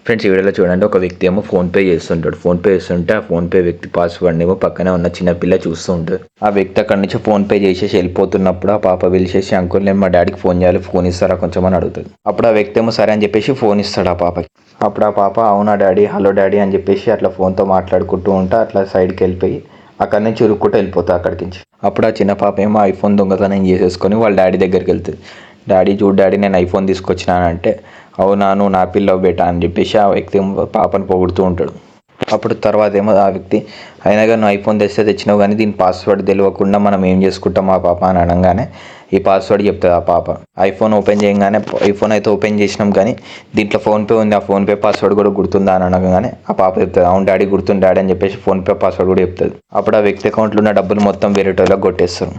Friends ఈ వీడియోలో చూడండి, ఒక వ్యక్తి ఏమో ఫోన్పే చేస్తుంటాడు. ఫోన్పే చేస్తుంటే ఆ ఫోన్పే వ్యక్తి పాస్వర్డ్ ఏమో పక్కనే ఉన్న చిన్న పిల్ల చూస్తూ ఉంటుంది. ఆ వ్యక్తి అక్కడి నుంచి ఫోన్పే చేసేసి వెళ్ళిపోతున్నప్పుడు ఆ పాప పిలిచేసి, అంకుల్ నేను మా డాడీకి ఫోన్ చేయాలి, ఫోన్ ఇస్తారా కొంచెం అని అడుగుతుంది. అప్పుడు ఆ వ్యక్తి ఏమో సరే అని చెప్పేసి ఫోన్ ఇస్తాడు ఆ పాపకి. అప్పుడు ఆ పాప అవునా డాడీ, హలో డాడీ అని చెప్పేసి అట్లా ఫోన్తో మాట్లాడుకుంటూ ఉంటా అట్లా సైడ్కి వెళ్ళిపోయి అక్కడి నుంచి ఉరుక్కుంటూ వెళ్ళిపోతా అక్కడికి నుంచి. అప్పుడు ఆ చిన్న పాప ఏమో ఐఫోన్ దొంగతనం చేసేసుకొని వాళ్ళ డాడీ దగ్గరికి వెళ్తుంది. డాడీ చూడు డాడీ నేను ఐఫోన్ తీసుకొచ్చినానంటే, అవునా నువ్వు నా పిల్లవు బేటా అని చెప్పేసి ఆ వ్యక్తి పాపను పొగుడుతూ ఉంటాడు. అప్పుడు తర్వాత ఏమో ఆ వ్యక్తి అయినా కానీ నువ్వు ఐఫోన్ తెచ్చినావు కానీ దీని పాస్వర్డ్ తెలియకుండా మనం ఏం చేసుకుంటాం ఆ పాప అని అనగానే ఈ పాస్వర్డ్ చెప్తుంది ఆ పాప. ఐఫోన్ ఓపెన్ చేయగానే ఐఫోన్ అయితే ఓపెన్ చేసినాం కానీ దీంట్లో ఫోన్పే ఉంది, ఆ ఫోన్పే పాస్వర్డ్ కూడా గుర్తుందా అని అనగానే ఆ పాప చెప్తుంది అవును డాడీ గుర్తుంది డాడీ అని చెప్పేసి ఫోన్పే పాస్వర్డ్ కూడా చెప్తుంది. అప్పుడు ఆ వ్యక్తి అకౌంట్లో ఉన్న డబ్బులు మొత్తం వేరేటోళ్ళకి కొట్టేస్తారు.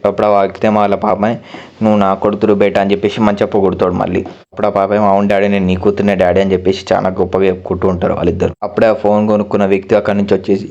అప్పుడు ఆ వ్యక్తి వాళ్ళ పాపని నువ్వు నా కొడుతురు బేటా అని చెప్పేసి మంచిగా పొగుడుతాడు మళ్ళీ. అప్పుడు ఆ పాప ఏమో అవును డాడీ నేను నీ కూతురునే డాడీ అని చెప్పేసి చాలా గొప్పగా చెప్పుకుంటూ ఉంటారు వాళ్ళిద్దరు. అప్పుడే ఆ ఫోన్ కొనుక్కున్న వ్యక్తి అక్కడి నుంచి వచ్చేసి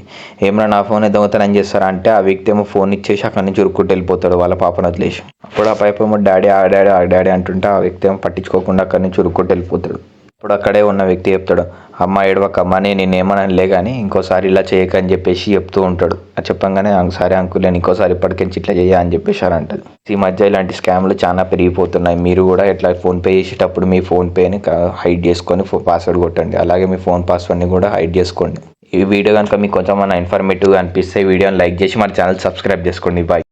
ఏమన్నా నా ఫోన్ దొంగతనం చేస్తారా అంటే ఆ వ్యక్తి ఏమో ఫోన్ ఇచ్చేసి అక్కడి నుంచి ఉరుక్కుంటూ వెళ్ళిపోతాడు వాళ్ళ పాపను వదిలేసి. అప్పుడు ఆ పాప ఏమో డాడీ ఆ డాడీ ఆ డాడీ అంటుంటే ఆ వ్యక్తి ఏమో పట్టించుకోకుండా అక్కడి నుంచి ఉరుక్కుంటూ వెళ్ళిపోతాడు. ఇప్పుడు అక్కడే ఉన్న వ్యక్తి చెప్తాడు, అమ్మ ఏడవకమ్మ నేను ఏమనలే కానీ ఇంకోసారి ఇలా చేయకని చెప్పేసి చెప్తూ ఉంటాడు. అది చెప్పంగానే సరే అంకుల్ నేను ఇంకోసారి ఇప్పటికించి ఇట్లా చేయ అని చెప్పేసి అంటది. ఈ మధ్య ఇలాంటి స్కామ్లు చాలా పెరిగిపోతున్నాయి. మీరు కూడా ఇట్లా ఫోన్పే చేసేటప్పుడు మీ ఫోన్పేని హైడ్ చేసుకొని పాస్వర్డ్ కొట్టండి. అలాగే మీ ఫోన్ పాస్వర్డ్ని కూడా హైడ్ చేసుకోండి. ఈ వీడియో కనుక మీకు కొంచెం ఇన్ఫర్మేటివ్గా అనిపిస్తే వీడియోని లైక్ చేసి మన ఛానల్ సబ్స్క్రైబ్ చేసుకోండి. బాయ్.